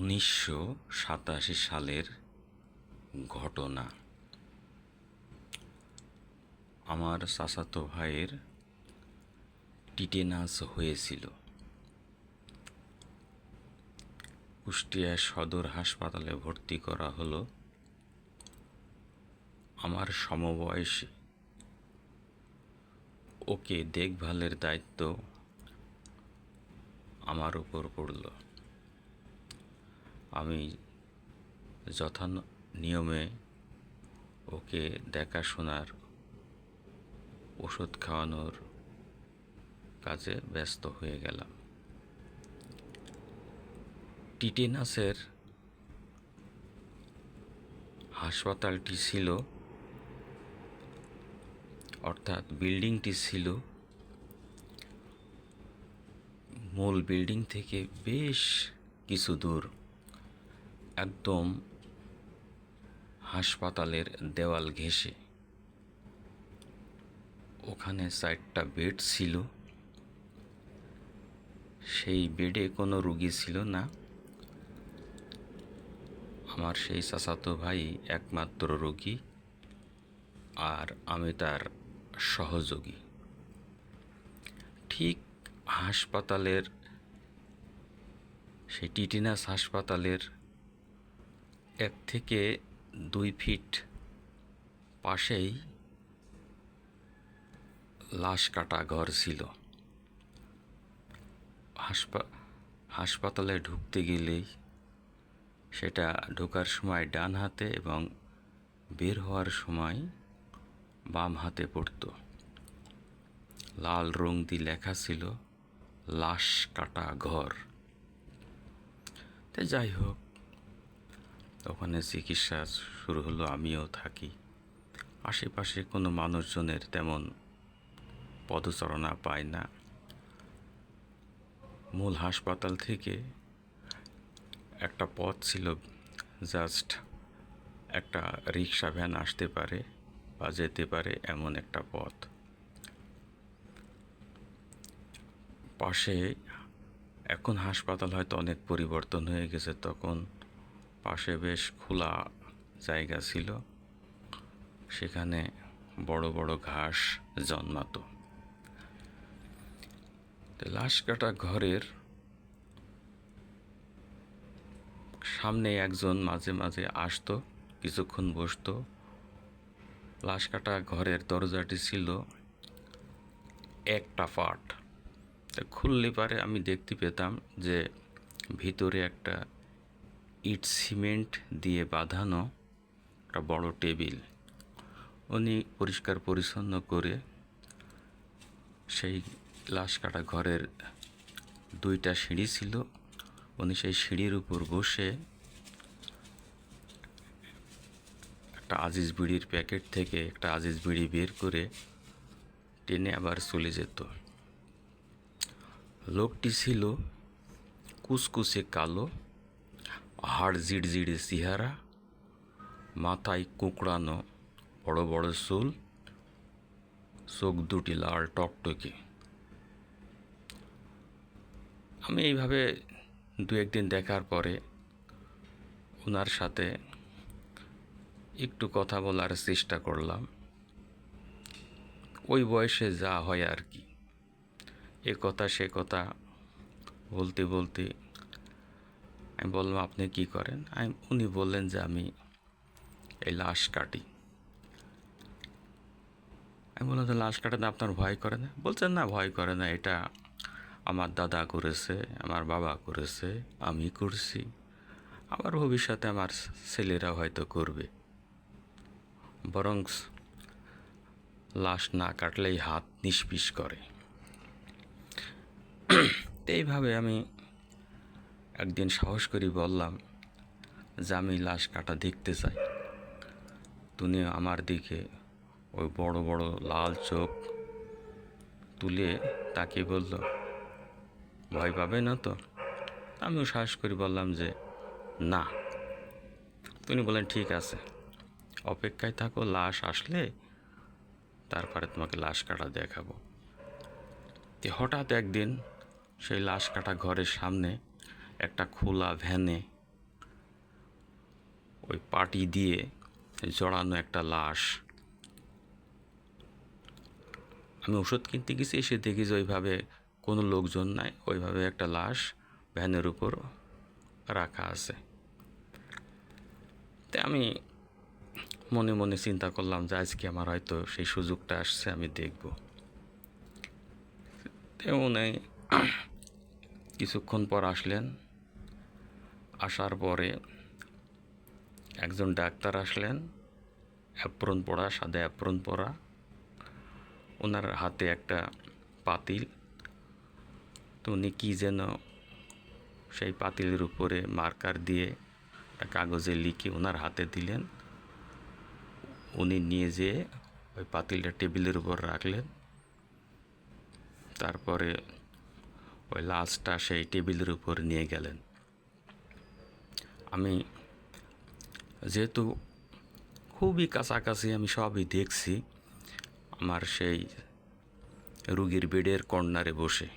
1987 সালের ঘটনা। আমার চাচাতো ভাইয়ের টিটেনাস হয়েছিল। কুষ্টিয়া সদর হাসপাতালে ভর্তি করা হলো। আমার সমবয়সী, ওকে দেখভালের দায়িত্ব আমার উপর পড়ল। আমি যথা নিয়মে ওকে দেখাশোনার, ওষুধ খাওয়ানোর কাজে ব্যস্ত হয়ে গেলাম। টিটেনাসের হাসপাতালটি ছিল, অর্থাৎ বিল্ডিংটি ছিল মূল বিল্ডিং থেকে বেশ কিছু দূর, একদম হাসপাতালের দেওয়াল ঘেঁষে। ওখানে 4টা বেড ছিল। সেই বেডে কোনো রুগী ছিল না। আমার সেই চাচাতো ভাই একমাত্র রোগী, আর আমি তার সহযোগী। ঠিক হাসপাতালের, সেই টিটেনাস হাসপাতালের 1 থেকে 2 ফিট পাশেই লাশ কাটা ঘর ছিল। হাসপাতালে ঢুকতে গেলেই সেটা ঢোকার সময় ডান হাতে এবং বের হওয়ার সময় বাম হাতে পড়ত। লাল রং দিয়ে লেখা ছিল লাশ কাটা ঘর। তো যাই হোক, ওখানে চিকিৎসা শুরু হলো। আমিও থাকি। আশেপাশে কোনো মানুষজনের তেমন পদচারণা পায় না। মূল হাসপাতাল থেকে একটা পথ ছিল, জাস্ট একটা রিক্সা ভ্যান আসতে পারে বা যেতে পারে এমন একটা পথ। পাশে, এখন হাসপাতাল হয়তো অনেক পরিবর্তন হয়ে গেছে, তখন পাশে বেশ খোলা জায়গা ছিল। সেখানে বড় বড় ঘাস জন্মাতো। লাশ কাটা ঘরের সামনে একজন মাঝে মাঝে আসতো, কিছুক্ষণ বসতো। লাশ কাটা ঘরের দরজাটি ছিল একটা পাট। খুললে পারে আমি দেখতে পেতাম যে ভিতরে একটা ইট সিমেন্ট দিয়ে বাঁধানো একটা বড় টেবিল। উনি পরিষ্কার পরিচ্ছন্ন করে সেই লাশ কাটা ঘরের 2টা সিঁড়ি ছিল। উনি সেই সিঁড়ির উপর বসে একটা আজিজ বিড়ির প্যাকেট থেকে একটা আজিজ বিড়ি বের করে টেনে আবার চলে যেত। লোকটি ছিল কুচকুচে কালো, হাড় জিড়জিড়ে চেহারা, মাথায় কুঁকড়ানো বড় বড় চুল, চোখ দুটি লাল টকটকে। আমি এইভাবে 2-1 দিন দেখার পরে ওনার সাথে একটু কথা বলার চেষ্টা করলাম। ওই বয়সে যা হয় আর কি, এ কথা সে কথা বলতে বলতে আমি বললাম, আপনি কি করেন? উনি বললেন যে আমি এই লাশ কাটি। আমি বললাম যে লাশ কাটাতে আপনার ভয় করে না? বলছেন না, ভয় করে না। এটা আমার দাদা করেছে, আমার বাবা করেছে, আমি করছি, আমার ভবিষ্যতে আমার ছেলেরা হয়তো করবে। বরং লাশ না কাটলেই হাত নিষ্পিস করে। এইভাবে আমি একদিন সাহস করে বললাম যে আমি লাশ কাটা দেখতে চাই। তুমি আমার দিকে ওই বড় বড় লাল চোখ তুলে তাকে বলল, ভয় পাবে না তো? আমিও সাহস করে বললাম যে না। তিনি বললেন, ঠিক আছে, অপেক্ষায় থাকো, লাশ আসলে তারপরে তোমাকে লাশ কাটা দেখাবো। হঠাৎ একদিন সেই লাশ কাটা ঘরের সামনে একটা খোলা ভ্যানে ওই পাটি দিয়ে জড়ানো একটা লাশ। আমি ওষুধ কিনতে গেছি, এসে দেখি যে ওইভাবে কোনো লোকজন নাই, ওইভাবে একটা লাশ ভ্যানের উপর রাখা আছে। তাই আমি মনে মনে চিন্তা করলাম যে আজকে আমার হয়তো সেই সুযোগটা আসছে, আমি দেখব। তেমনি কিছুক্ষণ পর আসলেন। আসার পরে একজন ডাক্তার আসলেন, অ্যাপ্রন পরা, সাদা অ্যাপ্রন পরা। ওনার হাতে একটা পাতিল। তো উনি কী যেন সেই পাতিলের উপরে মার্কার দিয়ে একটা কাগজে লিখে ওনার হাতে দিলেন। উনি নিয়ে যেয়ে ওই পাতিলটা টেবিলের উপর রাখলেন। তারপরে ওই লাশটা সেই টেবিলের উপর নিয়ে গেলেন। আমি যেহেতু খুবই কাছাকাছি, আমি সবই দেখছি, আমার সেই রুগীর বেডের কর্নারে বসে।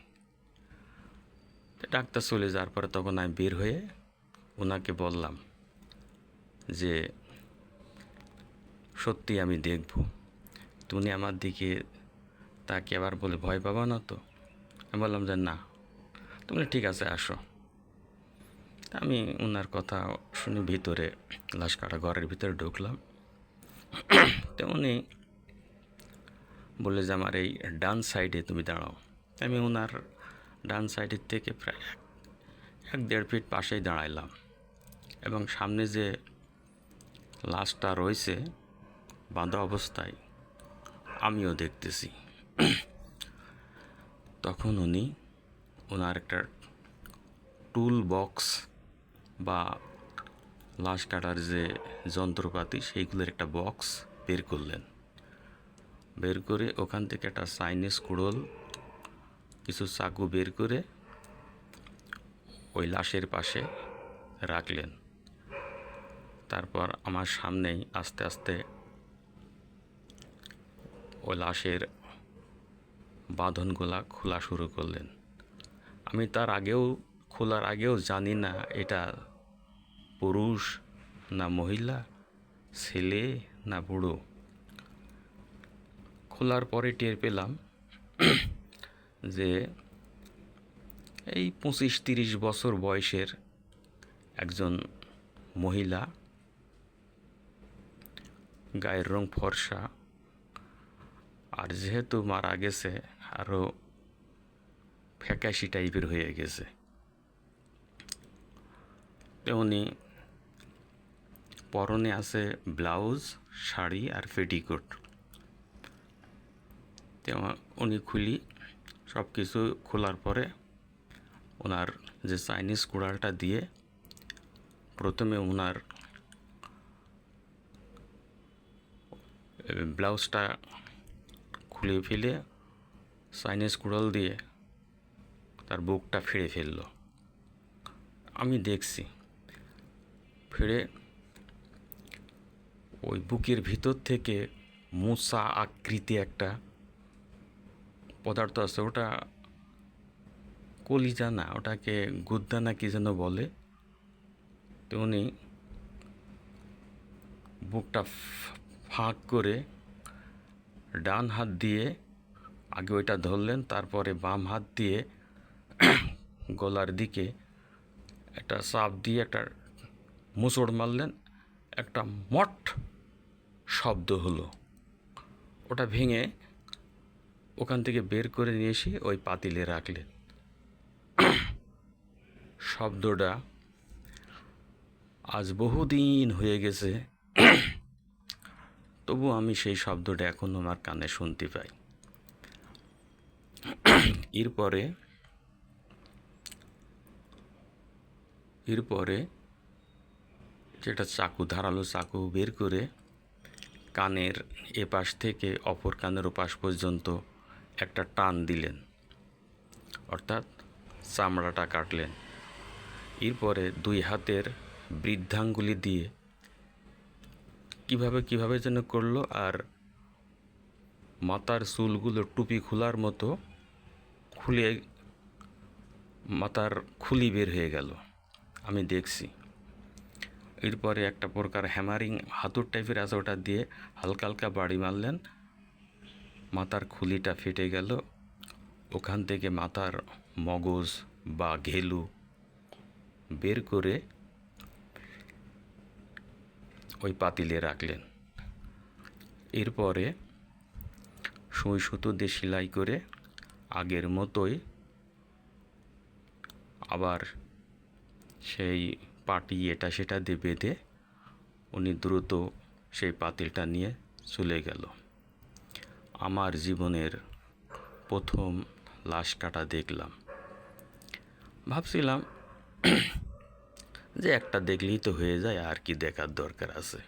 ডাক্তার চলে যাওয়ার পরে তখন আমি বের হয়ে ওনাকে বললাম যে সত্যি আমি দেখব। তুমি আমার দিকে তাকে আবার বলে, ভয় পাবা না তো? আমি বললাম যে না। তুমি ঠিক আছে, আসো। আমি ওনার কথা শুনে ভিতরে লাশ কাটা ঘরের ভিতরে ঢুকলাম। তেমনি বলে যে আমার এই ডান সাইডে তুমি দাঁড়াও। আমি ওনার ডান সাইডের থেকে প্রায় 1-1.5 ফিট পাশেই দাঁড়াইলাম, এবং সামনে যে লাশটা রয়েছে বাঁধা অবস্থায় আমিও দেখতেছি। তখন উনি ওনার একটা টুল বক্স বা লাশ কাটার যে যন্ত্রপাতি সেইগুলোর একটা বক্স বের করলেন। বের করে ওখান থেকে একটা চাইনিজ কুড়োল, কিছু চাকু বের করে ওই লাশের পাশে রাখলেন। তারপর আমার সামনেই আস্তে আস্তে ওই লাশের বাঁধনগুলা খোলা শুরু করলেন। আমি খোলার আগেও জানি না এটা পুরুষ না মহিলা, ছেলে না বুড়ো। খোলার পরে টের পেলাম যে এই 25-30 বছর বয়সের একজন মহিলা, গায়ের রং ফর্সা, আর যেহেতু মারা গেছে আরও ফ্যাকাশি টাইপের হয়ে গেছে। তেমনি পরনে আছে ব্লাউজ, শাড়ি আর পেটিকোট। তেমন উনি সব কিছু খোলার পরে ওনার যে চাইনিজ কুড়ালটা দিয়ে প্রথমে ওনার ব্লাউজটা খুলে ফেলে চাইনিজ কুড়াল দিয়ে তার বুকটা ফেড়ে ফেলল। আমি দেখছি, ফেড়ে ওই বুকের ভিতর থেকে মোচা আকৃতি একটা পদার্থ আছে, ওটা কলিজা না, ওটাকে গুদ্দা না কি যেন বলে। তো উনি বুকটা ফাঁক করে ডান হাত দিয়ে আগে ওইটা ধরলেন, তারপরে বাম হাত দিয়ে গলার দিকে একটা চাপ দিয়ে একটা মোচড় মারলেন। একটা মট শব্দ হলো। ওটা ভেঙে ওখান থেকে বের করে নিয়ে এসে ওই পাতিলে রাখলেন। শব্দটা আজ বহুদিন হয়ে গেছে, তবু আমি সেই শব্দটা এখনও আমার কানে শুনতে পাই। এরপরে যেটা ধারালো চাকু বের করে কানের এপাশ থেকে অপর কানের ওপাশ পর্যন্ত একটা টান দিলেন, অর্থাৎ চামড়াটা কাটলেন। এরপরে 2 হাতের বৃদ্ধাঙ্গুলি দিয়ে কিভাবে যেন করলো, আর মাথার চুলগুলো টুপি খোলার মতো খুলে মাথার খুলি বের হয়ে গেল। আমি দেখছি। এরপরে একটা প্রকার হ্যামারিং হাতুড় টাইপের আছে, ওটা দিয়ে হালকা হালকা বাড়ি মারলেন, মাথার খুলিটা ফেটে গেল। ওখান থেকে মাথার মগজ বা ঘেলু বের করে ওই পাতিলে রাখলেন। এরপরে সুই সুতো দিয়ে সেলাই করে আগের মতোই আবার সেই পাটি এটা সেটা দিয়ে বেঁধে উনি দ্রুত সেই পাতিলটা নিয়ে চলে গেল। আমার জীবনের প্রথম লাশ কাটা দেখলাম। ভাবছিলাম যে একটা দেখলেই তো হয়ে যায়, আর কি দেখার দরকার আছে।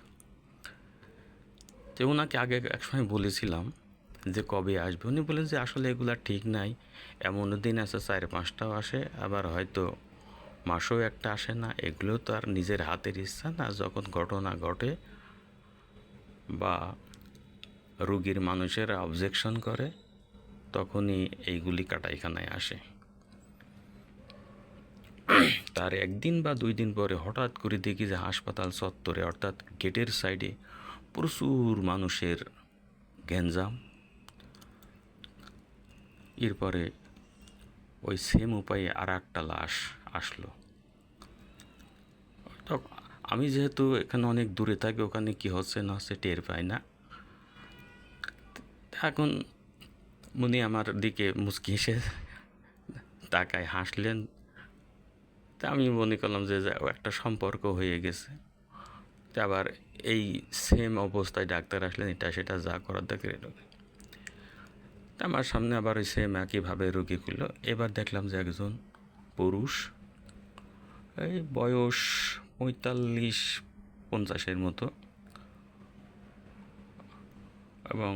তো ওনাকে আগে একসময় বলেছিলাম যে কবে আসবে, উনি বলেন যে আসলে এগুলা ঠিক নাই, এমন দিন আছে 4-5টাও আসে, আবার হয়তো মাসেও একটা আসে না। এগুলো তো আর নিজের হাতের ইচ্ছা না, যখন ঘটনা ঘটে বা রুগীর মানুষেরা অবজেকশন করে তখনই এইগুলি কাটাইখানায় আসে। তার 1 দিন বা 2 দিন পরে হঠাৎ করে দেখি যে হাসপাতাল চত্বরে অর্থাৎ গেটের সাইডে প্রচুর মানুষের গ্যাঞ্জাম। এরপরে ওই সেম উপায়ে আর একটা লাশ আসলো। তো আমি যেহেতু এখানে অনেক দূরে থাকি, ওখানে কি হচ্ছে না হচ্ছে টের পাই না। এখন উনি আমার দিকে মুচকি এসে তাকায় হাসলেন। তা আমি মনে করলাম যে একটা সম্পর্ক হয়ে গেছে। তা আবার এই সেম অবস্থায় ডাক্তার আসলেন, এটা সেটা যা করার দেখে তা আমার সামনে আবার ওই সেম একইভাবে রোগী খুললো। এবার দেখলাম যে একজন পুরুষ, এই বয়স 45-50-এর মতো, এবং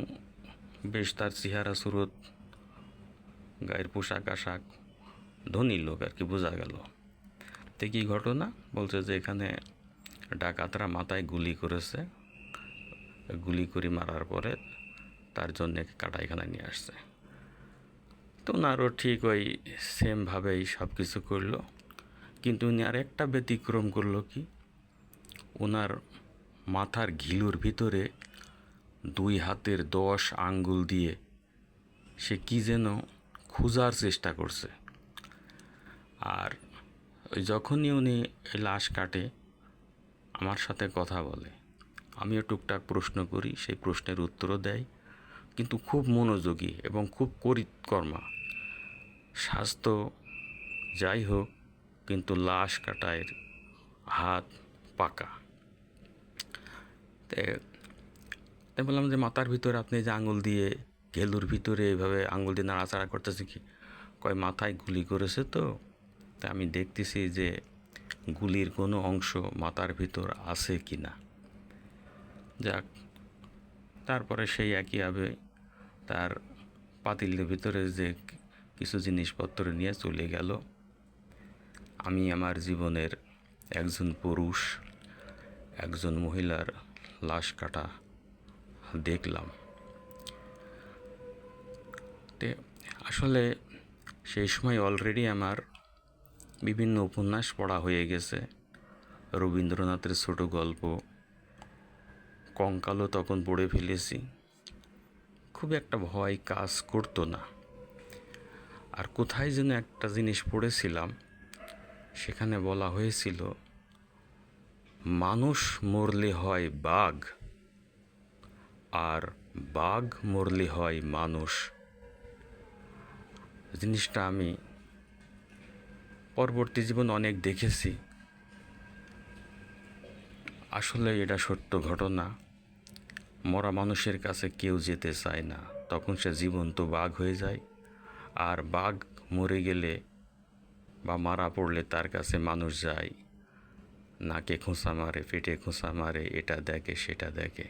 বেশ তার চেহারা সুরত, গায়ের পোশাক আশাক ধনী লোক আর কি, বোঝা গেল। তো কী ঘটনা বলছে যে এখানে ডাকাতরা মাথায় গুলি করেছে, গুলি করে মারার পরে তার জন্য কাটাইখানায় নিয়ে আসছে। তো ওনারও ঠিক ওই সেমভাবেই সব কিছু করলো, কিন্তু উনি আর একটা ব্যতিক্রম করলো কি, ওনার মাথার ঘিলুর ভিতরে 2 হাতের 10 আঙ্গুল দিয়ে সে কি যেন খোঁজার চেষ্টা করছে। আর ওই যখনই উনি এই লাশ কাটে আমার সাথে কথা বলে, আমিও টুকটাক প্রশ্ন করি, সেই প্রশ্নের উত্তরও দেয়, কিন্তু খুব মনোযোগী এবং খুব করিতকর্মা। স্বাস্থ্য যাই হোক, কিন্তু লাশ কাটায় হাত পাকা। তাই বললাম যে মাথার ভিতরে আপনি যে আঙুল দিয়ে ঘেলুর ভিতরে এইভাবে আঙুল দিয়ে নাড়াচাড়া করতেছে কি, কয় মাথায় গুলি করেছে তো। তা আমি দেখতেছি যে গুলির কোনো অংশ মাথার ভিতর আছে কি না। যাক, তারপরে সেই একইভাবে তার পাতিলের ভিতরে যে কিছু জিনিসপত্র নিয়ে চলে গেল। আমি আমার জীবনের একজন পুরুষ, একজন মহিলার লাশ কাটা দেখলাম। তে আসলে সেই সময় অলরেডি আমার বিভিন্ন উপন্যাস পড়া হয়ে গেছে, রবীন্দ্রনাথের ছোট গল্প, কঙ্কালও তখন পড়ে ফেলেছি। খুব একটা ভয় কাজ করতো না। আর কোথায় যেন একটা জিনিস পড়েছিলাম, সেখানে বলা হয়েছিল মানুষ মরলে হয় বাঘ, আর বাঘ মরলে হয় মানুষ। জিনিসটা আমি পরবর্তী জীবন অনেক দেখেছি। আসলে এটা সত্য ঘটনা। মরা মানুষের কাছে কেউ যেতে চায় না, তখন সে জীবন্ত বাঘ হয়ে যায়। আর বাঘ মরে গেলে বা মারা পড়লে তার কাছে মানুষ যায়, নাকে খোঁচা মারে, পেটে খোঁচা মারে, এটা দেখে সেটা দেখে।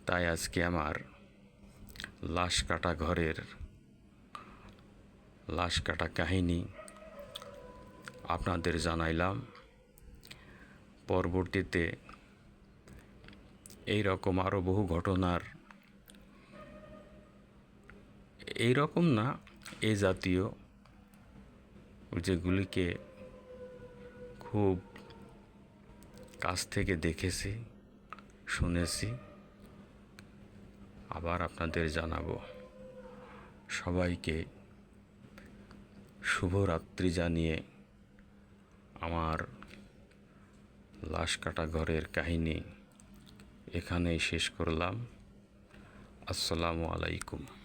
তাই আজকে আমার লাশ কাটা ঘরের লাশ কাটা কাহিনী আপনাদের জানাইলাম। পরবর্তীতে এই রকম আরও বহু ঘটনার, এই রকম না, এই জাতীয়, যেগুলিকে খুব কাছ থেকে দেখেছি, শুনেছি, আবার আপনাদের জানাবো। সবাইকে শুভরাত্রি জানিয়ে আমার লাশ কাটা ঘরের কাহিনী এখানেই শেষ করলাম। আসসালামু আলাইকুম।